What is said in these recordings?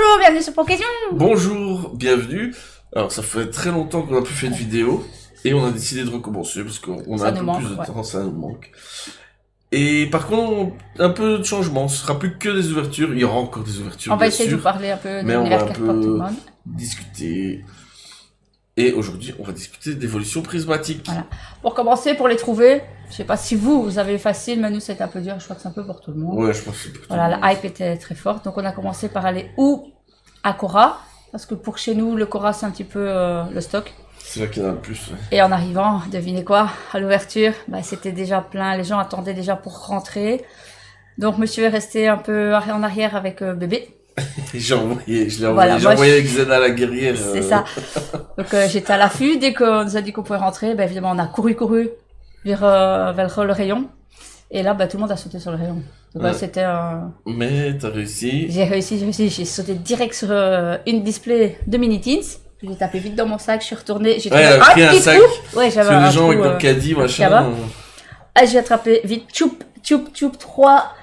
Bonjour, bienvenue sur Pokétion. Bonjour, bienvenue. Alors ça fait très longtemps qu'on a plus fait de vidéo et on a décidé de recommencer parce qu'on a un peu plus de temps, ça nous manque. Et par contre, un peu de changement, ce sera plus que des ouvertures, il y aura encore des ouvertures. On va essayer de vous parler un peu de l'univers carte Pokémon. Discuter. Et aujourd'hui, on va discuter d'évolution prismatique. Voilà. Pour commencer, pour les trouver, je sais pas si vous avez facile, mais nous c'est un peu dur, je crois que c'est un peu pour tout le monde. Ouais, je pense que c'est pour tout le monde. La hype était très forte, donc on a commencé par aller à Cora, parce que pour chez nous, le Cora c'est un petit peu le stock. C'est là qu'il y en a le plus. Ouais. Et en arrivant, devinez quoi, à l'ouverture, c'était déjà plein, les gens attendaient déjà pour rentrer. Donc monsieur est resté un peu en arrière avec bébé. Je l'ai envoyé avec Zena la guerrière. C'est ça. Donc j'étais à l'affût, dès qu'on nous a dit qu'on pouvait rentrer, évidemment on a couru vers le rayon. Et là, tout le monde a sauté sur le rayon. Donc c'était Mais t'as réussi. J'ai réussi. J'ai sauté direct sur une display de Mini-Teens. J'ai tapé vite dans mon sac, je suis retournée. J'ai trouvé un petit sac. Trou. Ouais, j'avais un les gens trou, avec le caddie, machin. J'ai attrapé vite, tchoup, 3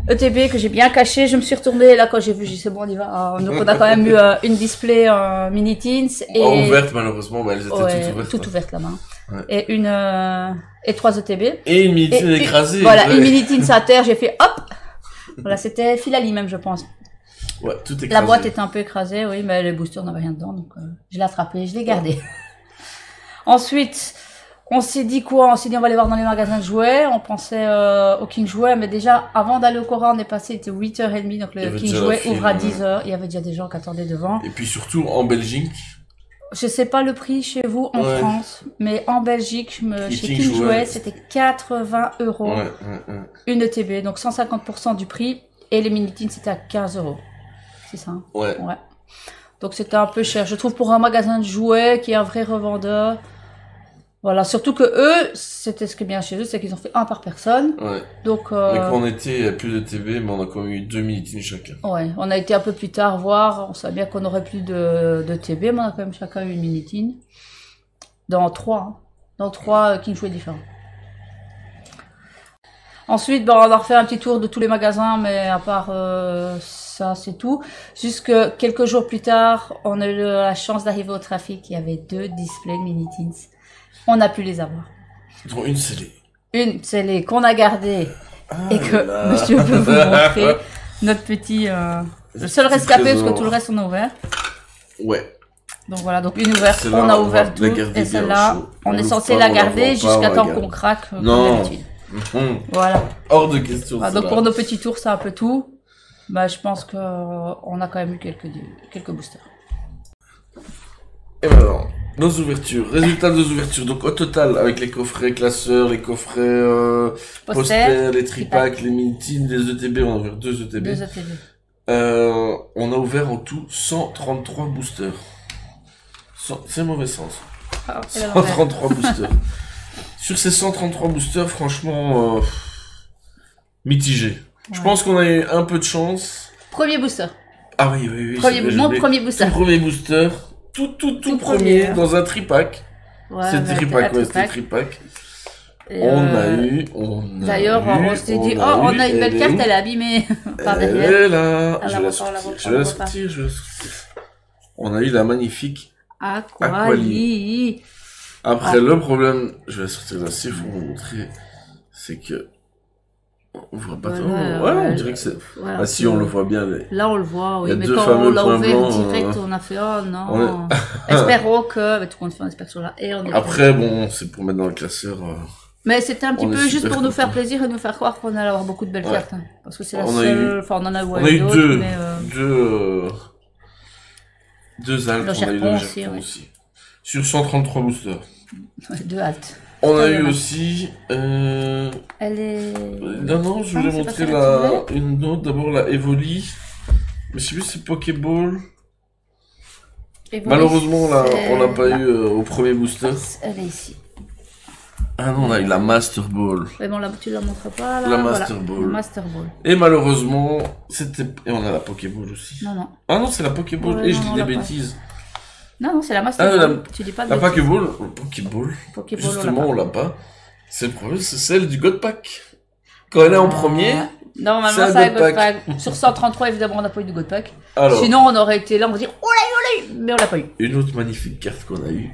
ETB que j'ai bien caché. Je me suis retournée. Là, quand j'ai vu, c'est bon, on y va. Donc, on a quand même eu une display Mini-Teens. Ouverte, malheureusement, elles étaient toutes ouvertes. Toutes ouvertes là-bas. Ouais. Et 3 ETB. Et une Mini-Teen écrasée. Voilà, une Mini-Teen à terre, j'ai fait hop! Voilà, c'était Filali même, je pense. Ouais, tout écrasé. La boîte était un peu écrasée, oui, mais les boosters n'avaient rien dedans, donc je l'ai attrapé, je l'ai gardé. Ensuite, on s'est dit quoi? On s'est dit on va aller voir dans les magasins de jouets, on pensait au King Jouet, mais déjà, avant d'aller au Cora, on est passé, il était 8h30, donc le King Jouet ouvre à 10h, il y avait déjà des gens qui attendaient devant. Et puis surtout, en Belgique, je sais pas le prix chez vous en France, mais en Belgique, chez King Jouet, c'était 80 €. Une ETB, donc 150% du prix, et les Mini-Teens c'était à 15 €. C'est ça? Ouais. Donc c'était un peu cher. Je trouve pour un magasin de jouets qui est un vrai revendeur. Voilà, surtout que eux, c'était ce qui est bien chez eux, c'est qu'ils ont fait un par personne. Ouais. Donc, mais quand on était, il y a plus de TB, mais on a quand même eu 2 Mini-Teens chacun. Ouais, on a été un peu plus tard voir, on savait bien qu'on aurait plus de TB, mais on a quand même chacun eu une Mini-Teen. Dans 3 King Jouets différents. Ensuite, on a refait un petit tour de tous les magasins, mais à part ça, c'est tout. Jusque quelques jours plus tard, on a eu la chance d'arriver au trafic. Il y avait 2 displays Mini-Teens. On a pu les avoir. Dont une scellée. Une scellée qu'on a gardée et que monsieur peut vous montrer. Notre petit... le seul rescapé, parce que tout le reste, on a ouvert. Ouais. Donc voilà, donc une ouverte, on a ouvert tout. Et celle-là, on est censé la garder jusqu'à temps qu'on craque. Non. Voilà. Hors de question. Donc pour nos petits tours, c'est un peu tout. Je pense que on a quand même eu quelques boosters. Et maintenant, nos ouvertures. Résultat de nos ouvertures. Donc au total, avec les coffrets classeurs, les coffrets posters, les tripacks, les Mini-Teens, les ETB, on a ouvert 2 ETB. 2 ETB. On a ouvert en tout 133 boosters. C'est le mauvais sens. 133 boosters. Sur ces 133 boosters, franchement, mitigé. Ouais. Je pense qu'on a eu un peu de chance. Premier booster. Ah oui. Mon premier booster. Tout premier booster. Tout premier, dans un tripack. Ouais, c'était tripack. On a eu. D'ailleurs, on s'est dit, on a une belle carte, elle est abîmée par derrière. Elle est là. Je vais la sortir. On a eu la magnifique Aquali. Après, le problème, je vais sortir la cif pour vous montrer, c'est que on voit pas trop. On dirait que c'est. Voilà, si, on le voit bien. Là, on le voit, oui. Mais quand on l'a ouvert direct, on a fait, oh non. Espérons que. Tout le monde fait un espère sur là. Et après, c'est pour mettre dans le classeur. Mais c'était un petit peu juste pour nous faire plaisir et nous faire croire qu'on allait avoir beaucoup de belles cartes. Parce que c'est la seule. Enfin, on en a eu deux. Mais deux haltes. On a eu deux Japon aussi. Sur 133 boosters. 2 haltes. On a eu aussi. Elle est. Non, je voulais montrer une autre. D'abord la Evoli. Mais je sais plus si c'est Pokéball. Malheureusement, on l'a pas eu au premier booster. Elle est ici. Ah non, on a eu la Master Ball. Mais bon, là, tu la montres pas là. La Master Ball. La Master Ball. Et malheureusement, c'était. Et on a la Pokéball aussi. Non. Ah non, c'est la Pokéball. Et je dis des bêtises. Non, c'est la Master Ball. Tu dis pas de bêtises. Pokéball. Justement, on l'a pas. C'est le problème, c'est celle du God Pack. Quand elle est en premier, Normalement, c'est un God Pack. Sur 133, évidemment, on n'a pas eu de God Pack. Alors, sinon, on aurait été là, on va dire, oh là, mais on l'a pas eu. Une autre magnifique carte qu'on a eue,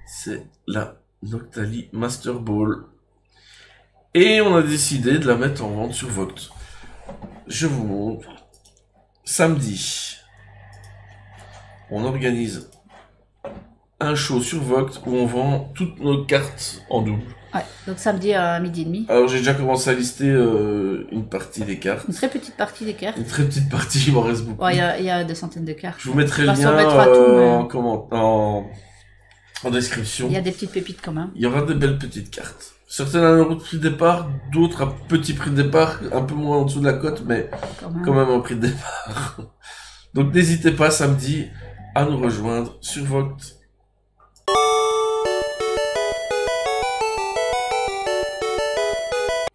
c'est la Noctali Master Ball. Et on a décidé de la mettre en vente sur Vogt. Je vous montre. Samedi, on organise un show sur Vogt où on vend toutes nos cartes en double. Ouais, donc samedi à midi et demi. Alors j'ai déjà commencé à lister une partie des cartes. Une très petite partie des cartes. Une très petite partie, il m'en reste beaucoup. Ouais, il y a des centaines de cartes. Je vous mettrai le lien en description. Il y a des petites pépites quand même. Il y aura des belles petites cartes. Certaines à un euro de prix de départ, d'autres à petit prix de départ, un peu moins en dessous de la cote, mais quand même un prix de départ. Donc n'hésitez pas samedi à nous rejoindre sur Vogt.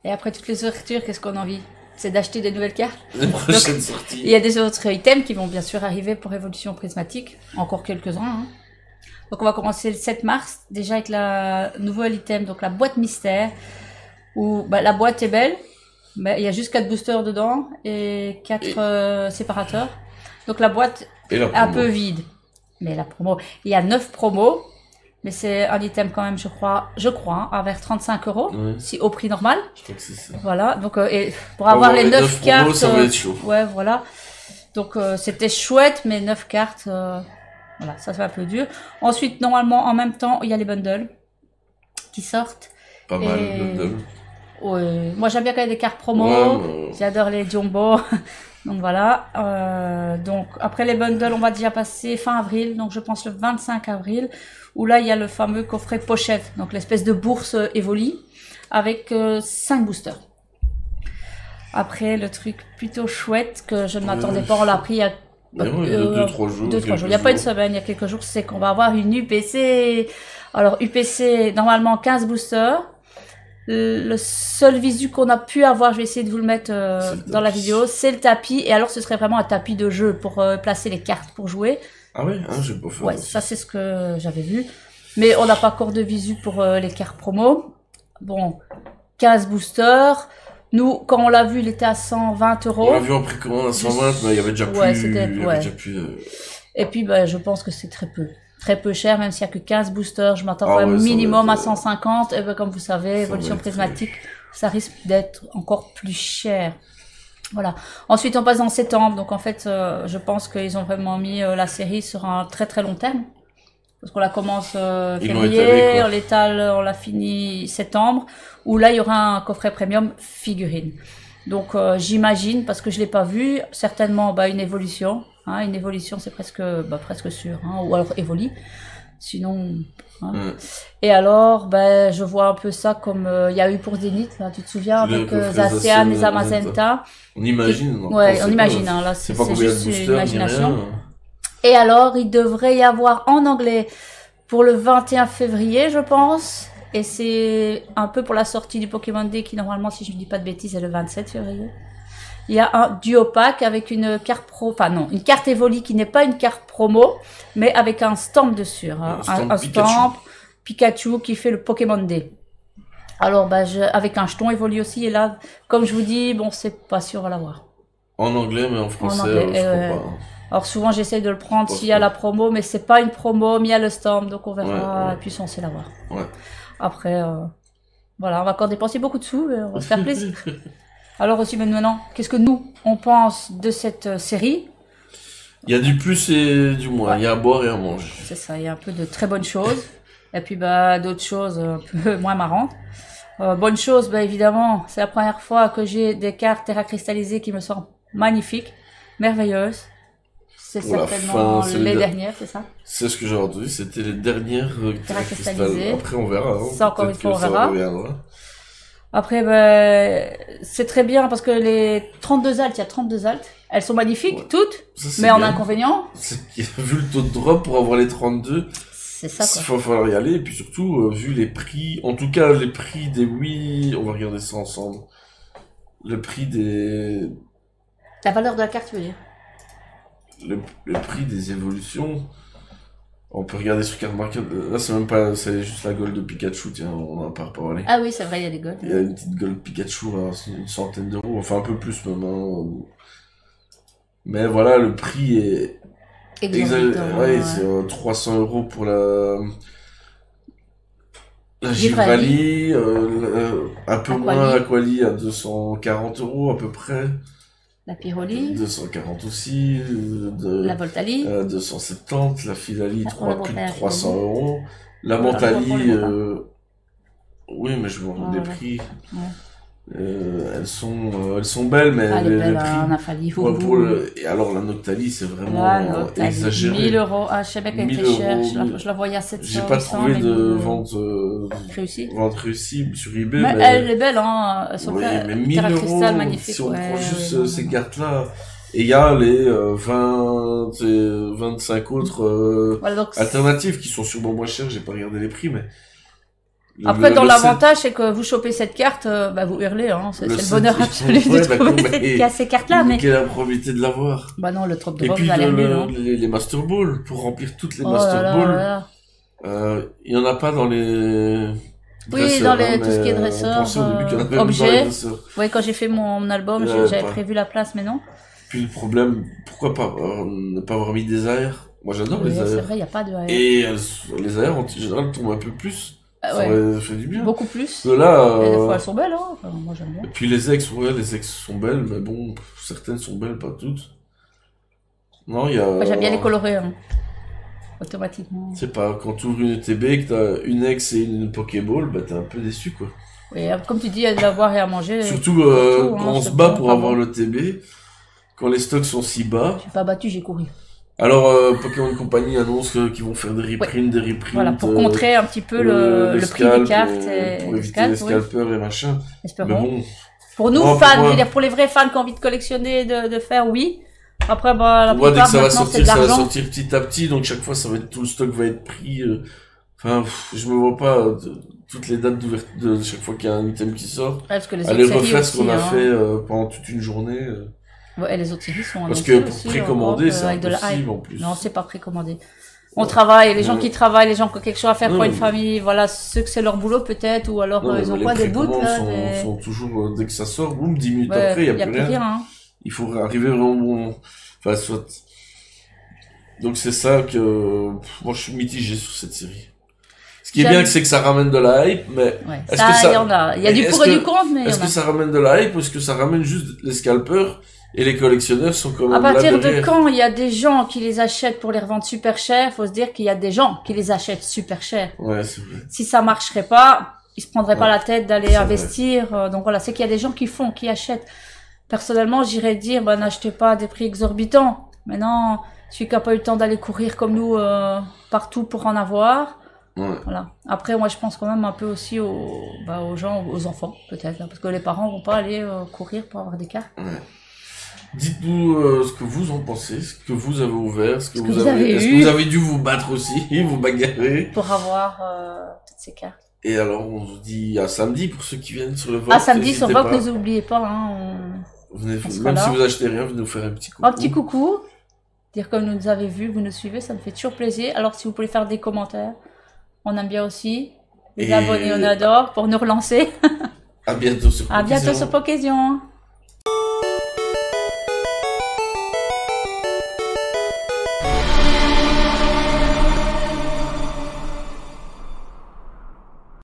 Et après toutes les ouvertures, qu'est-ce qu'on a envie? C'est d'acheter des nouvelles cartes. Les prochaines sorties. Il y a des autres items qui vont bien sûr arriver pour Évolution Prismatique. Encore quelques-uns. Hein. Donc on va commencer le 7 mars, déjà avec la nouvelle item, donc la boîte mystère. Où la boîte est belle, mais il y a juste 4 boosters dedans et 4 séparateurs. Donc la boîte est un peu vide. Mais la promo, il y a 9 promos. Mais c'est un item quand même, je crois, à vers 35 €, si au prix normal. Je crois que c'est ça. Voilà, donc et pour avoir les 9 cartes, promos, ça va être chaud. Ouais, voilà. Donc c'était chouette, mais 9 cartes, voilà, ça fait un peu dur. Ensuite, normalement, en même temps, il y a les bundles qui sortent. Pas mal, les bundles. Ouais. Moi, j'aime bien quand il y a des cartes promo. J'adore les jumbo. Donc voilà. Donc après les bundles, on va déjà passer fin avril. Donc je pense le 25 avril. Où là, il y a le fameux coffret pochette. Donc l'espèce de bourse Evoli. Avec 5 boosters. Après, le truc plutôt chouette que je ne m'attendais pas. On l'a pris il y a 2-3 jours. 2-3 jours. Il n'y a pas une semaine, il y a quelques jours. C'est qu'on va avoir une UPC. Alors UPC, normalement 15 boosters. Le seul visu qu'on a pu avoir, je vais essayer de vous le mettre dans la vidéo, c'est le tapis. Et alors, ce serait vraiment un tapis de jeu pour placer les cartes pour jouer. Ah oui, j'ai pas fait. Ouais, ça c'est ce que j'avais vu. Mais on n'a pas encore de visu pour les cartes promo. Bon, 15 boosters. Nous, quand on l'a vu, il était à 120 €. On l'a vu en précommande à 120, mais il y avait déjà plus. Et puis, je pense que c'est très peu cher, même s'il n'y a que 15 boosters. Je m'attends quand même minimum à 150. Et comme vous savez, Évolution Prismatique, ça risque d'être encore plus cher. Voilà. Ensuite, on passe en septembre. Donc, en fait, je pense qu'ils ont vraiment mis la série sur un très très long terme. Parce qu'on la commence février, on l'étale, on la finit septembre. Où là, il y aura un coffret premium figurine. Donc, j'imagine, parce que je l'ai pas vu, certainement une évolution. Hein, une évolution, c'est presque sûr. Hein, ou alors Evoli. Sinon... Hein. Et alors, je vois un peu ça comme il y a eu pour Zenith, là, tu te souviens, avec Zacian et Zamazenta. On imagine. Ouais, on imagine. Hein, là, c'est juste une imagination. Et alors, il devrait y avoir en anglais pour le 21 février, je pense. Et c'est un peu pour la sortie du Pokémon Day qui, normalement, si je ne dis pas de bêtises, est le 27 février. Il y a un duo pack avec une carte une carte Evoli qui n'est pas une carte promo, mais avec un stamp dessus. Hein, un stamp Pikachu qui fait le Pokémon Day. Alors, avec un jeton Evoli aussi. Et là, comme je vous dis, c'est pas sûr à l'avoir. En anglais, mais en français, je crois pas. Alors souvent, j'essaye de le prendre s'il y a la promo, mais c'est pas une promo, mais il y a le stamp, donc on verra, et puis on sait l'avoir. Ouais. Après, voilà, on va encore dépenser beaucoup de sous, on va se faire plaisir. Alors aussi maintenant, qu'est-ce que nous, on pense de cette série? Il y a du plus et du moins, il y a à boire et à manger. C'est ça, il y a un peu de très bonnes choses, et puis d'autres choses un peu moins marrantes. Bonne chose, évidemment, c'est la première fois que j'ai des cartes Terra cristallisées qui me semblent magnifiques, merveilleuses. C'est certainement les dernières, c'est ça? C'est ce que j'ai entendu, c'était les dernières Terra cristallisées. Après, on verra. Hein. Ça, encore une fois, on verra. Après, c'est très bien parce que les 32 altes, il y a 32 altes. Elles sont magnifiques, toutes, mais en inconvénient. Vu le taux de drop pour avoir les 32, c'est ça, quoi. Il va falloir y aller. Et puis surtout, vu les prix, en tout cas, les prix des on va regarder ça ensemble. Le prix des... La valeur de la carte, tu veux dire? Le prix des évolutions, On peut regarder sur Card Market. Là, c'est même pas, c'est juste la gold de Pikachu, tiens, on en a pas parlé. Ah oui, c'est vrai, il y a des golds. Il y a une petite gold Pikachu à une centaine d'euros, enfin un peu plus même. Hein. Mais voilà, le prix est exorbitant. Ouais, c'est 300 € pour la Givrali, un peu moins l'Aquali à 240 € à peu près. La Pyroli. 240 aussi. La Voltali. 270. La Filali, plus de 300 €. La Mentali, oui, mais je vous rends des prix. Ouais. Elles sont belles, mais les prix. Et alors la Noctali, c'est vraiment exagéré. 1000 €. Ah, je sais bien qu'elle était chère. Je la voyais à 700. J'ai pas trouvé de vente réussie sur eBay. Mais elle est belle, hein. Elles sont mais 1000 €, magnifique. Si on prend juste ces cartes-là. Et il y a les 25 autres alternatives qui sont sûrement moins chères. J'ai pas regardé les prix, mais. Après, dans l'avantage, c'est que vous chopez cette carte, vous hurlez, hein. C'est le bonheur absolu de trouver ces cartes-là, mais. Quelle est la probabilité de l'avoir? Bah non, le trop de Et puis, les Master Balls, pour remplir toutes les Master Balls. Il y en a pas dans les. Oui, dans tout ce qui est dresseur, objet. Oui, quand j'ai fait mon album, j'avais prévu la place, mais non. Puis le problème, pourquoi pas ne pas avoir mis des AR? Moi, j'adore les AR. C'est vrai, il n'y a pas de AR. Et les AR, en général, tombent un peu plus. Ça fait du bien. Beaucoup plus. Là, et des fois, elles sont belles, hein. Enfin, moi, j'aime bien. Et puis les ex sont belles, mais bon, certaines sont belles, pas toutes. Non, il y a... Moi, j'aime bien les colorer, hein. Automatiquement. C'est pas, quand tu ouvres une ETB, que t'as une ex et une Pokéball, bah t'es un peu déçu, quoi. Oui, comme tu dis, il y a de l'avoir et à manger. Surtout quand on se bat pour avoir le TB, quand les stocks sont si bas. J'ai pas battu, j'ai couru. Alors, Pokémon Company annonce qu'ils vont faire des reprints, Voilà, pour contrer un petit peu le prix des cartes et pour éviter les scalpers et machin. Espérons. Mais bon. Pour nous, fans, je veux dire, pour les vrais fans qui ont envie de collectionner, de faire, oui. Après, la plupart, dès que ça va sortir petit à petit, donc chaque fois, tout le stock va être pris, enfin, je me vois pas, toutes les dates d'ouverture de chaque fois qu'il y a un item qui sort. Parce que les aller refaire ce qu'on a fait, pendant toute une journée. Ouais, et les autres séries sont parce que pour précommander, c'est impossible en plus. Non, c'est pas précommandé. On travaille, les gens qui travaillent, les gens qui ont quelque chose à faire pour une famille, voilà, ceux que c'est leur boulot peut-être, ou alors ils ont quoi, des bouts là. Les sont toujours, dès que ça sort, boum, 10 minutes après, il y a plus rien. Hein. Il faut arriver vraiment bon. Enfin, soit. Donc c'est ça que moi je suis mitigé sur cette série. Ce qui est bien, c'est que ça ramène de la hype, mais est-ce que ça, il y a du pour et du contre, mais est-ce que ça ramène de la hype ou est-ce que ça ramène juste les scalpers? Et les collectionneurs sont quand même à partir de quand il y a des gens qui les achètent pour les revendre super cher, faut se dire qu'il y a des gens qui les achètent super cher. Ouais, c'est vrai. Si ça marcherait pas, ils se prendraient pas la tête d'aller investir. Donc voilà, c'est qu'il y a des gens qui achètent. Personnellement, j'irais dire, n'achetez pas à des prix exorbitants. Maintenant, celui qui a pas eu le temps d'aller courir comme nous partout pour en avoir. Ouais. Voilà. Après, moi, je pense quand même un peu aussi aux gens, aux enfants, peut-être, parce que les parents vont pas aller courir pour avoir des cartes. Ouais. Dites-nous ce que vous en pensez, ce que vous avez ouvert, est-ce que vous avez dû vous battre aussi, vous bagarrer pour avoir toutes ces cartes. Et alors on se dit à samedi pour ceux qui viennent sur le vote. À samedi sur vote, ne vous oubliez pas. Hein, même si vous achetez rien, venez nous faire un petit coucou. Un petit coucou, dire comme nous nous avez vus, vous nous suivez, ça me fait toujours plaisir. Alors si vous pouvez faire des commentaires, on aime bien aussi. Les abonnés, on adore pour nous relancer. À bientôt sur Pokézion.